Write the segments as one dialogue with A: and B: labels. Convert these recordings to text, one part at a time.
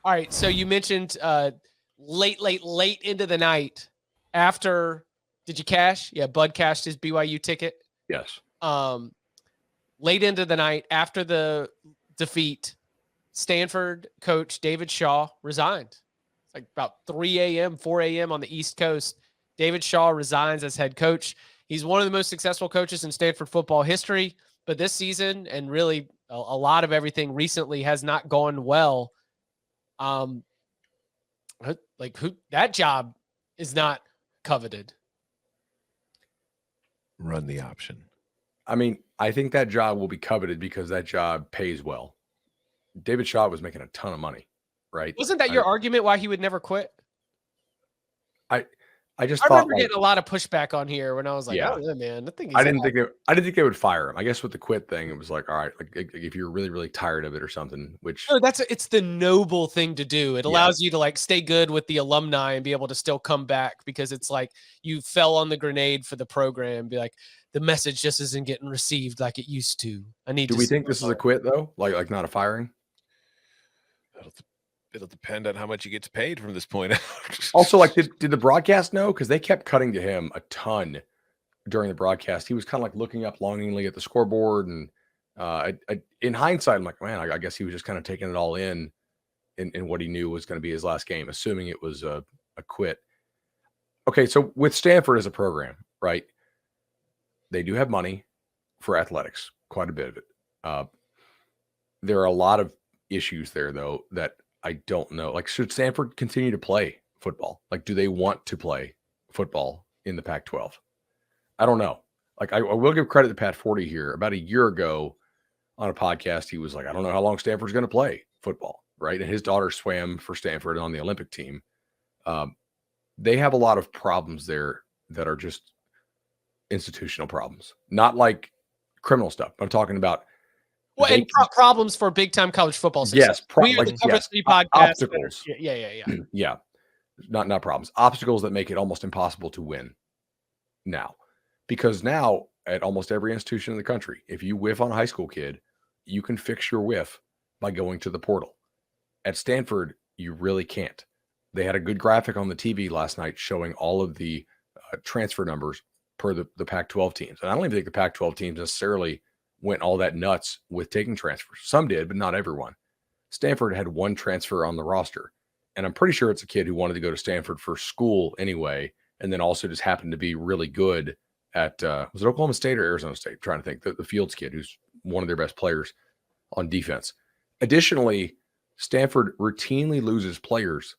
A: All right. So you mentioned late into the night after. Did you cash? Yeah, Bud cashed his BYU ticket.
B: Yes.
A: Late into the night after the defeat, Stanford coach David Shaw resigned. It's like about 3 a.m., 4 a.m. on the East Coast. David Shaw resigns as head coach. He's one of the most successful coaches in Stanford football history, but this season and really a lot of everything recently has not gone well. Who that job is not coveted.
C: Run the option.
B: I mean, I think that job will be coveted because that job pays well. David Shaw was making a ton of money, right?
A: Wasn't that your argument why he would never quit?
B: I just
A: I
B: thought
A: remember getting a lot of pushback on here when I was like,
B: yeah.
A: "Oh, yeah, man, I think
B: I didn't think they would fire him. I guess with the quit thing, it was like, all right, like if you're really, really tired of it or something, which
A: no, it's the noble thing to do. It allows you to like stay good with the alumni and be able to still come back because it's like you fell on the grenade for the program. Be like, the message just isn't getting received like it used to. I need.
B: Do we think this is a quit though? Like not a firing?
C: It'll depend on how much he gets paid from this point out.
B: Also, like, did the broadcast know? Because they kept cutting to him a ton during the broadcast. He was kind of like looking up longingly at the scoreboard, and in hindsight, I'm like, man, I guess he was just kind of taking it all in what he knew was going to be his last game, assuming it was a quit. Okay, so with Stanford as a program, right? They do have money for athletics, quite a bit of it. There are a lot of issues there, though, that I don't know. Like, should Stanford continue to play football? Like, do they want to play football in the Pac-12? I don't know. Like, I will give credit to Pat Forty here. About a year ago on a podcast, he was like, I don't know how long Stanford's going to play football, right? And his daughter swam for Stanford on the Olympic team. They have a lot of problems there that are just institutional problems, not like criminal stuff. I'm talking about
A: problems for big time college football success.
B: Yes,
A: we are the Cover 3 podcast.
B: Obstacles.
A: Yeah.
B: Yeah, not problems. Obstacles that make it almost impossible to win now, because now at almost every institution in the country, if you whiff on a high school kid, you can fix your whiff by going to the portal. At Stanford, you really can't. They had a good graphic on the TV last night showing all of the transfer numbers per the Pac-12 teams. And I don't even think the Pac-12 teams necessarily went all that nuts with taking transfers. Some did, but not everyone. Stanford had one transfer on the roster. And I'm pretty sure it's a kid who wanted to go to Stanford for school anyway, and then also just happened to be really good at, was it Oklahoma State or Arizona State? I'm trying to think. The Fields kid, who's one of their best players on defense. Additionally, Stanford routinely loses players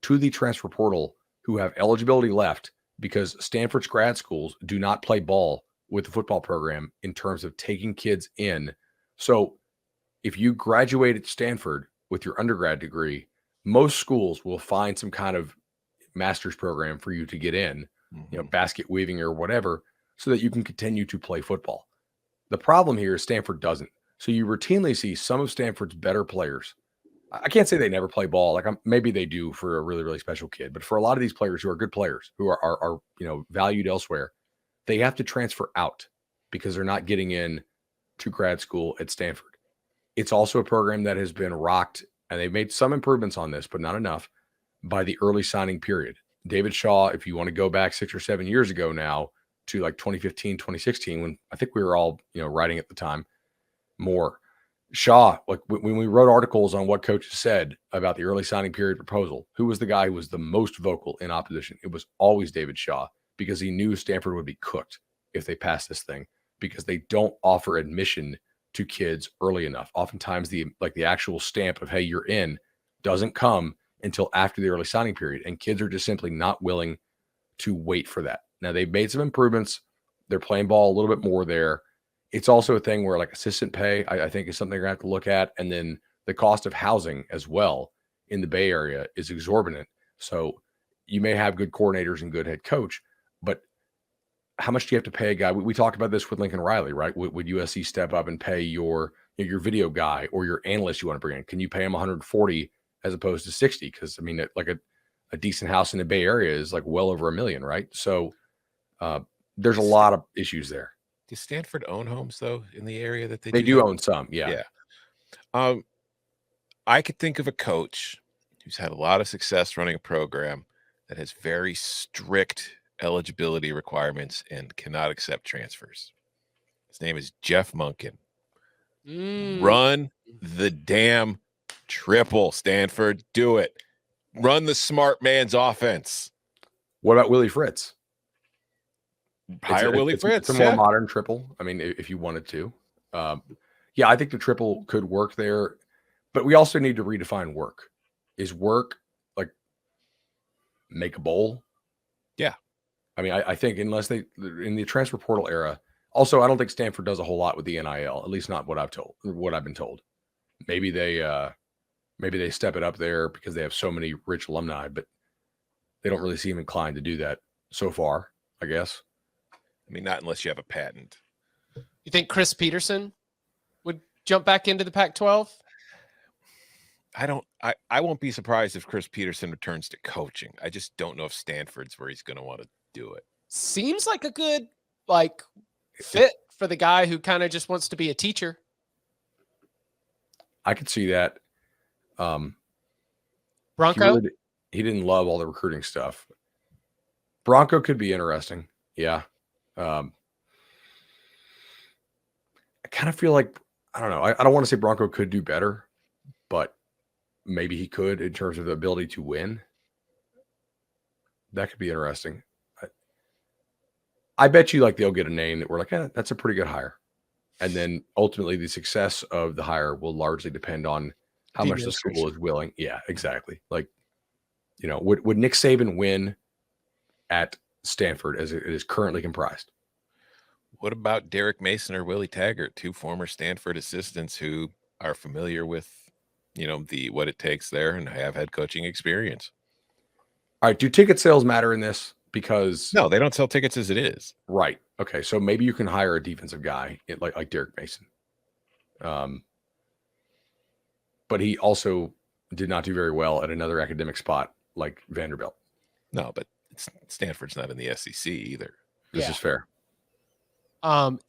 B: to the transfer portal who have eligibility left because Stanford's grad schools do not play ball with the football program in terms of taking kids in. So if you graduate at Stanford with your undergrad degree, most schools will find some kind of master's program for you to get in, basket weaving or whatever, so that you can continue to play football. The problem here is Stanford doesn't. So you routinely see some of Stanford's better players. I can't say they never play ball. Like maybe they do for a really, really special kid, but for a lot of these players who are good players, who are valued elsewhere, they have to transfer out because they're not getting in to grad school at Stanford. It's also a program that has been rocked, and they've made some improvements on this, but not enough, by the early signing period. David Shaw, if you want to go back 6 or 7 years ago now to like 2015, 2016, when I think we were all, writing at the time more, Shaw, like when we wrote articles on what coaches said about the early signing period proposal, who was the guy who was the most vocal in opposition? It was always David Shaw, because he knew Stanford would be cooked if they passed this thing, because they don't offer admission to kids early enough. Oftentimes the actual stamp of, hey, you're in, doesn't come until after the early signing period. And kids are just simply not willing to wait for that. Now they've made some improvements. They're playing ball a little bit more there. It's also a thing where like assistant pay, I think is something you're gonna have to look at. And then the cost of housing as well in the Bay Area is exorbitant. So you may have good coordinators and good head coach, but how much do you have to pay a guy? We talked about this with Lincoln Riley, right? Would USC step up and pay your video guy or your analyst you want to bring in? Can you pay him 140 as opposed to 60? Because I mean, like a decent house in the Bay Area is like well over $1 million, right? So there's a lot of issues there.
C: Does Stanford own homes though in the area that
B: they do own some? Yeah.
C: I could think of a coach who's had a lot of success running a program that has very strict eligibility requirements and cannot accept transfers. His name is Jeff Monken. Run the damn triple, Stanford. Do it. Run the smart man's offense.
B: What about Willie Fritz?
C: Hire Willie Fritz.
B: It's a more modern triple. I mean, if you wanted to. Yeah, I think the triple could work there, but we also need to redefine work. Is work like make a bowl?
C: Yeah.
B: I mean, I think unless they in the transfer portal era. Also, I don't think Stanford does a whole lot with the NIL. At least not what I've been told. Maybe they step it up there because they have so many rich alumni, but they don't really seem inclined to do that so far, I guess.
C: I mean, not unless you have a patent.
A: You think Chris Peterson would jump back into the Pac-12?
C: I won't be surprised if Chris Peterson returns to coaching. I just don't know if Stanford's where he's going to want to do it.
A: Seems like a good fit for the guy who kind of just wants to be a teacher.
B: I could see that.
A: Bronco?
B: He didn't love all the recruiting stuff. Bronco could be interesting. Yeah. I kind of feel like, I don't know. I don't want to say Bronco could do better, but maybe he could in terms of the ability to win. That could be interesting. I bet you they'll get a name that we're like, that's a pretty good hire. And then ultimately the success of the hire will largely depend on how much the school is willing. Yeah, exactly. Would Nick Saban win at Stanford as it is currently comprised?
C: What about Derek Mason or Willie Taggart, two former Stanford assistants who are familiar with, what it takes there and have head coaching experience?
B: All right. Do ticket sales matter in this? Because
C: no, they don't sell tickets as it is.
B: Right. Okay. So maybe you can hire a defensive guy like Derek Mason. But he also did not do very well at another academic spot like Vanderbilt.
C: No, but Stanford's not in the SEC either.
B: This is fair.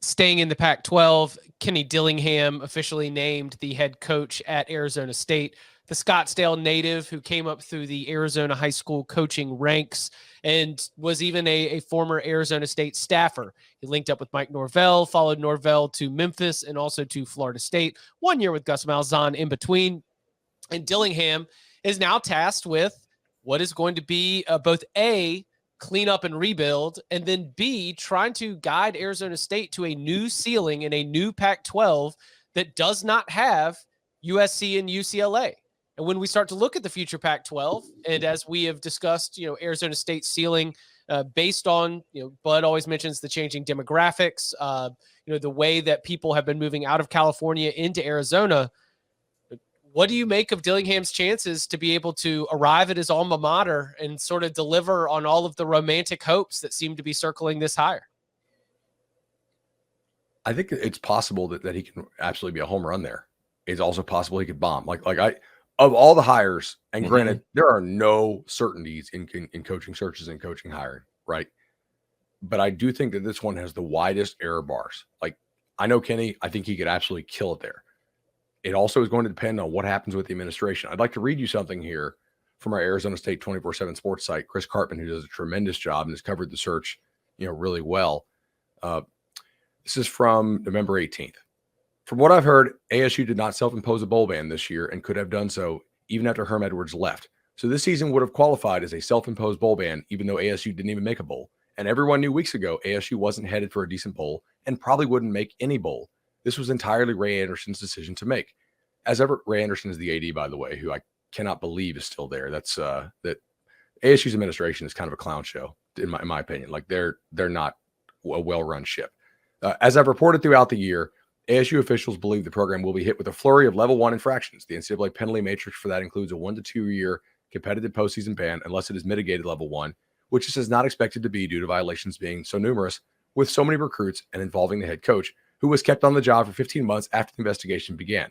A: Staying in the Pac-12, Kenny Dillingham officially named the head coach at Arizona State, the Scottsdale native who came up through the Arizona high school coaching ranks and was even a former Arizona State staffer. He linked up with Mike Norvell, followed Norvell to Memphis and also to Florida State, 1 year with Gus Malzahn in between. And Dillingham is now tasked with what is going to be both A, clean up and rebuild, and then B, trying to guide Arizona State to a new ceiling in a new Pac-12 that does not have USC and UCLA. And when we start to look at the future Pac-12, and as we have discussed, Arizona State's ceiling based on, Bud always mentions the changing demographics, the way that people have been moving out of California into Arizona. What do you make of Dillingham's chances to be able to arrive at his alma mater and sort of deliver on all of the romantic hopes that seem to be circling this hire?
B: I think it's possible that he can absolutely be a home run there. It's also possible he could bomb. Of all the hires, and granted, there are no certainties in coaching searches and coaching hiring, right? But I do think that this one has the widest error bars. I know Kenny, I think he could absolutely kill it there. It also is going to depend on what happens with the administration. I'd like to read you something here from our Arizona State 24/7 sports site, Chris Cartman, who does a tremendous job and has covered the search, really well. This is from November 18th. From what I've heard, ASU did not self-impose a bowl ban this year and could have done so even after Herm Edwards left. So this season would have qualified as a self-imposed bowl ban, even though ASU didn't even make a bowl. And everyone knew weeks ago ASU wasn't headed for a decent bowl and probably wouldn't make any bowl. This was entirely Ray Anderson's decision to make. As ever, Ray Anderson is the AD, by the way, who I cannot believe is still there. That's that ASU's administration is kind of a clown show, in my opinion. They're not a well-run ship. As I've reported throughout the year, ASU officials believe the program will be hit with a flurry of level 1 infractions. The NCAA penalty matrix for that includes a 1 to 2 year competitive postseason ban unless it is mitigated level 1, which is not expected to be due to violations being so numerous with so many recruits and involving the head coach, who was kept on the job for 15 months after the investigation began.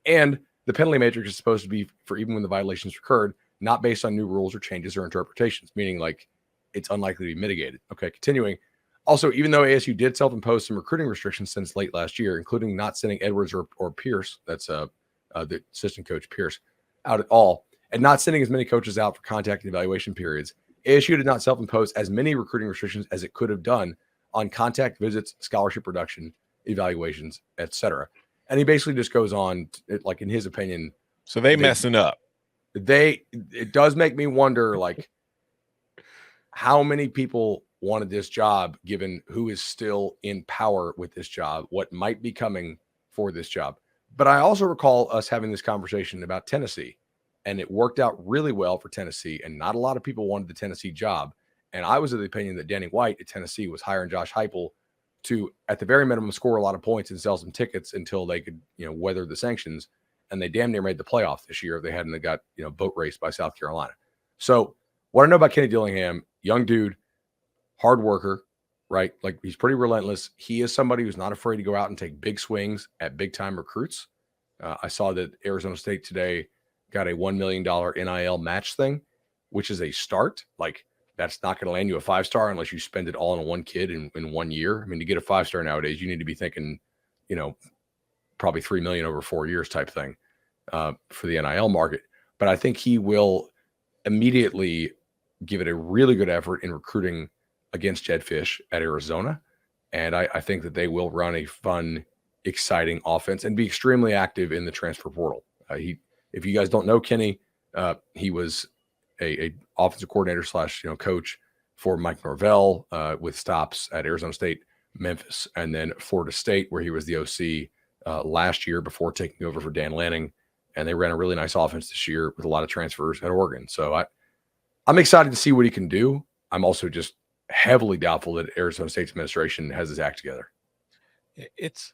B: And the penalty matrix is supposed to be for even when the violations occurred, not based on new rules or changes or interpretations, meaning it's unlikely to be mitigated. Okay, continuing. Also, even though ASU did self-impose some recruiting restrictions since late last year, including not sending Edwards or Pierce, that's the assistant coach Pierce, out at all, and not sending as many coaches out for contact and evaluation periods, ASU did not self-impose as many recruiting restrictions as it could have done on contact visits, scholarship production, evaluations, etc. And he basically just goes on, like in his opinion.
C: So they messing up.
B: It does make me wonder, like, how many people wanted this job, given who is still in power with this job, what might be coming for this job. But I also recall us having this conversation about Tennessee, and it worked out really well for Tennessee, and not a lot of people wanted the Tennessee job. And I was of the opinion that Danny White at Tennessee was hiring Josh Heupel to, at the very minimum, score a lot of points and sell some tickets until they could, weather the sanctions. And they damn near made the playoff this year if they hadn't got, boat raced by South Carolina. So what I know about Kenny Dillingham, young dude, hard worker, right? Like, he's pretty relentless. He is somebody who's not afraid to go out and take big swings at big time recruits. I saw that Arizona State today got a $1 million NIL match thing, which is a start. Like, that's not going to land you a 5-star unless you spend it all on one kid in 1 year. I mean, to get a 5-star nowadays, you need to be thinking, probably $3 million over 4 years type thing for the NIL market. But I think he will immediately give it a really good effort in recruiting against Jed Fish at Arizona. And I think that they will run a fun, exciting offense and be extremely active in the transfer portal. If you guys don't know Kenny, he was a offensive coordinator / coach for Mike Norvell with stops at Arizona State, Memphis, and then Florida State, where he was the OC last year before taking over for Dan Lanning. And they ran a really nice offense this year with a lot of transfers at Oregon. So I'm excited to see what he can do. I'm also just heavily doubtful that Arizona State's administration has his act together.
C: It's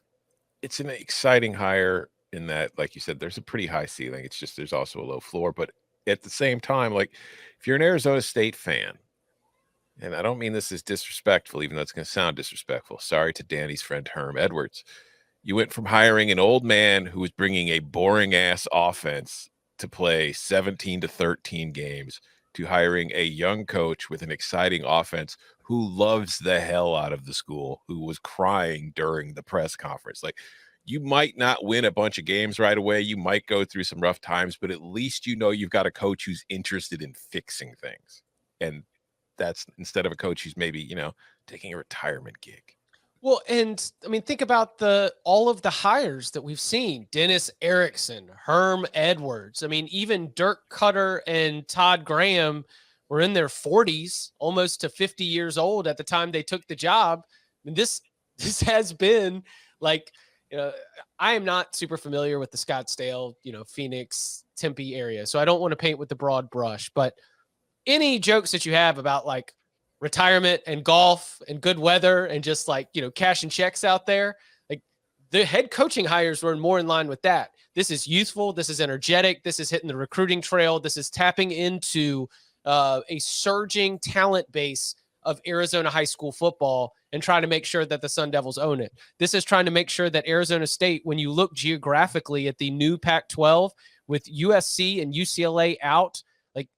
C: an exciting hire in that, like you said, there's a pretty high ceiling. It's just there's also a low floor. But at the same time, like, if you're an Arizona State fan, and I don't mean this as disrespectful, even though it's going to sound disrespectful. Sorry to Danny's friend Herm Edwards. You went from hiring an old man who was bringing a boring-ass offense to play 17 to 13 games to hiring a young coach with an exciting offense who loves the hell out of the school, who was crying during the press conference. Like, you might not win a bunch of games right away. You might go through some rough times, but at least you've got a coach who's interested in fixing things. And that's instead of a coach who's maybe, taking a retirement gig.
A: Well, and I mean, think about all of the hires that we've seen. Dennis Erickson, Herm Edwards. I mean, even Dirk Cutter and Todd Graham were in their 40s, almost to 50 years old at the time they took the job. I mean, this has been like, I am not super familiar with the Scottsdale, Phoenix, Tempe area. So I don't want to paint with the broad brush, but any jokes that you have about like retirement and golf and good weather and just like, cashing checks out there, like, the head coaching hires were more in line with that. This is youthful. This is energetic. This is hitting the recruiting trail. This is tapping into a surging talent base of Arizona high school football and trying to make sure that the Sun Devils own it. This is trying to make sure that Arizona State, when you look geographically at the new Pac-12 with USC and UCLA out, like,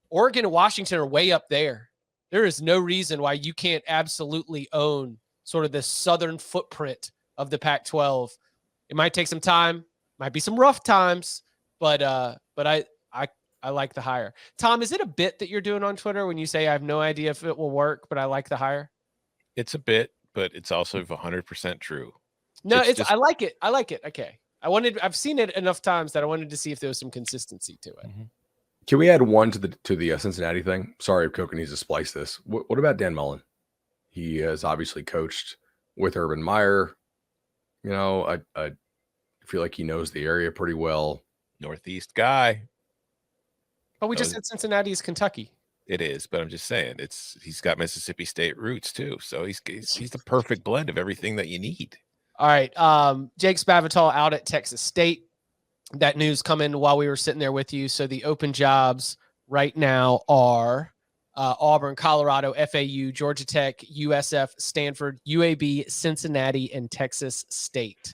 A: Oregon and Washington are way up there. There is no reason why you can't absolutely own sort of the southern footprint of the Pac-12. It might take some time, might be some rough times, but I like the hire. Tom, is it a bit that you're doing on Twitter when you say I have no idea if it will work, but I like the hire?
C: It's a bit, but it's also 100% true.
A: No, I like it. I like it. Okay. I've seen it enough times that I wanted to see if there was some consistency to it.
C: Mm-hmm.
B: Can we add one to the Cincinnati thing? Sorry if Coca needs to splice this. What about Dan Mullen? He has obviously coached with Urban Meyer. I feel like he knows the area pretty well.
C: Northeast guy.
A: But we just said Cincinnati is Kentucky.
C: It is, but I'm just saying he's got Mississippi State roots too. So he's the perfect blend of everything that you need.
A: All right. Jake Spavital out at Texas State. That news coming while we were sitting there with you. So the open jobs right now are Auburn, Colorado, FAU, Georgia Tech, USF, Stanford, UAB, Cincinnati, and Texas State.